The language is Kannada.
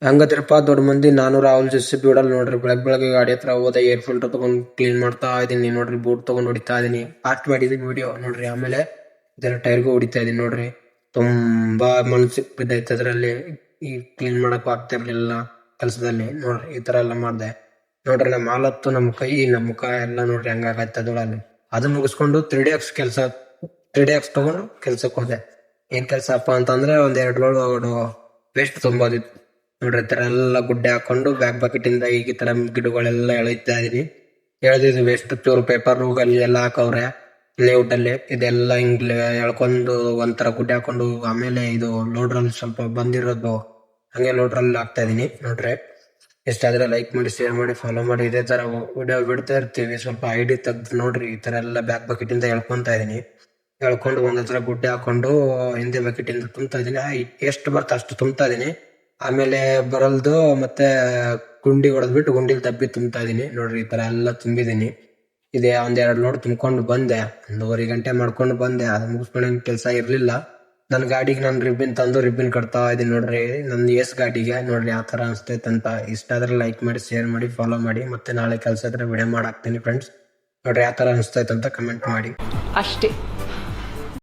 ಹಂಗದ್ರಪ್ಪ ದೊಡ್ಡ ಮಂದಿ ನಾನು ರಾಹುಲ್ ಜೆಸಿಬಿ ಬಿಡಲ್ಲ ನೋಡ್ರಿ. ಬೆಳಗ್ಗೆ ಗಾಡಿ ಹತ್ರ ಹೋದ ಏರ್ ಫಿಲ್ಟರ್ ತಗೊಂಡ್ ಕ್ಲೀನ್ ಮಾಡ್ತಾ ಇದೀನಿ ನೋಡ್ರಿ. ಬೂಟ್ ತಗೊಂಡ್ ಹೊಡಿತಾ ಇದೀನಿ. ಫಾಸ್ಟ್ ಮಾಡಿದೀನಿ ವಿಡಿಯೋ ನೋಡ್ರಿ. ಆಮೇಲೆ ಇದರ ಟೈರ್ಗೂ ಹೊಡಿತಾ ಇದೀನಿ ನೋಡ್ರಿ. ತುಂಬಾ ಮನ್ಸಿಗೆ ಬಿದ್ದೈತೆ ಅದ್ರಲ್ಲಿ. ಈ ಕ್ಲೀನ್ ಮಾಡಕ್ ಆಗ್ತಿರ್ಲಿಲ್ಲ ಕೆಲ್ಸದಲ್ಲಿ ನೋಡ್ರಿ. ಈ ತರ ಎಲ್ಲ ಮಾಡ್ದೆ ನೋಡ್ರಿ. ನಮ್ಮ ಹಾಲತ್ತು, ನಮ್ಮ ಕೈ, ನಮ್ಮ ಮುಖ ಎಲ್ಲ ನೋಡ್ರಿ ಹಂಗಾಗತ್ತೆ ಅದ್ರಲ್ಲಿ. ಅದನ್ನ ಮುಗಿಸ್ಕೊಂಡು 3DX ಕೆಲಸ 3DX ತಗೊಂಡು ಕೆಲ್ಸಕ್ಕೆ ಹೋದೆ. ಏನ್ ಕೆಲ್ಸಪ್ಪ ಅಂತಂದ್ರೆ ಒಂದ್ 2 ಲೋಡ್ ವೇಸ್ಟ್ ತುಂಬೋದಿತ್ತು ನೋಡ್ರಿ. ಈ ತರ ಎಲ್ಲ ಗುಡ್ಡೆ ಹಾಕೊಂಡು ಬ್ಯಾಕ್ ಬಕೆಟ್ ಇಂದ ಈ ತರ ಗಿಡಗಳೆಲ್ಲ ಎಳಿತಾ ಇದೀನಿ. ಎಳೆದಿದ್ದು ವೇಸ್ಟ್ ಚೂರು ಪೇಪರ್ ಅಲ್ಲಿ ಎಲ್ಲ ಹಾಕವ್ರೆ ಲೇಔಟ್ ಅಲ್ಲಿ. ಇದೆಲ್ಲ ಹಿಂಗ್ ಎಳ್ಕೊಂಡು ಒಂಥರ ಗುಡ್ಡೆ ಹಾಕೊಂಡು ಆಮೇಲೆ ಇದು ಲೋಡ್ರಲ್ಲಿ ಸ್ವಲ್ಪ ಬಂದಿರೋದು ಹಂಗೆ ಲೋಡ್ರಲ್ಲಿ ಹಾಕ್ತಾ ಇದೀನಿ ನೋಡ್ರಿ. ಇಷ್ಟ ಆದ್ರೆ ಲೈಕ್ ಮಾಡಿ, ಶೇರ್ ಮಾಡಿ, ಫಾಲೋ ಮಾಡಿ. ಇದೇ ತರ ವಿಡಿಯೋ ಬಿಡ್ತಾ ಇರ್ತೀವಿ. ಸ್ವಲ್ಪ ಐಡಿ ತೆಗ್ದು ನೋಡ್ರಿ. ಈ ತರ ಎಲ್ಲ ಬ್ಯಾಕ್ ಬಕೆಟ್ ಇಂದ ಎಳ್ಕೊಂತಾ ಇದೀನಿ. ಎಳ್ಕೊಂಡು ಒಂದತ್ರ ಗುಡ್ಡೆ ಹಾಕೊಂಡು ಹಿಂದೆ ಬಕೆಟ್ ಇಂದ ತುಂಬ್ತಾ ಇದೀನಿ. ಎಷ್ಟು ಬರ್ತಾ ಅಷ್ಟು ತುಂಬ್ತಾ ಇದೀನಿ. ಆಮೇಲೆ ಬರಲ್ದು ಮತ್ತೆ ಗುಂಡಿ ಹೊಡೆದ್ಬಿಟ್ಟು ಗುಂಡಿಲಿ ದಬ್ಬಿ ತುಂಬ್ತಾ ಇದೀನಿ ನೋಡ್ರಿ. ಈ ತರ ಎಲ್ಲ ತುಂಬಿದೀನಿ. ಇದೇ 1-2 ಲೋಡ್ ತುಂಬ್ಕೊಂಡು ಬಂದೆ. 1.5 ಗಂಟೆ ಮಾಡ್ಕೊಂಡು ಬಂದೆ. ಅದು ಮುಗಿಸ್ಕೊಂಡ್ ಕೆಲಸ ಇರ್ಲಿಲ್ಲ. ನನ್ ಗಾಡಿಗೆ ನಾನು ರಿಬ್ಬಿನ್ ತಂದು ರಿಬ್ಬಿನ್ ಕಟ್ತಾ ಇದೀನಿ ನೋಡ್ರಿ. ನನ್ ಎಸ್ ಗಾಡಿಗೆ ನೋಡ್ರಿ ಯಾವ ತರ ಅನ್ಸ್ತೈತೆ ಅಂತ. ಇಷ್ಟ ಆದ್ರೆ ಲೈಕ್ ಮಾಡಿ, ಶೇರ್ ಮಾಡಿ, ಫಾಲೋ ಮಾಡಿ. ಮತ್ತೆ ನಾಳೆ ಕೆಲಸ ಇದ್ರೆ ವಿಡಿಯೋ ಮಾಡಾಕ್ತೀನಿ ಫ್ರೆಂಡ್ಸ್. ನೋಡ್ರಿ ಯಾವ ತರ ಅನ್ಸ್ತೈತೆ ಅಂತ ಕಮೆಂಟ್ ಮಾಡಿ ಅಷ್ಟೇ.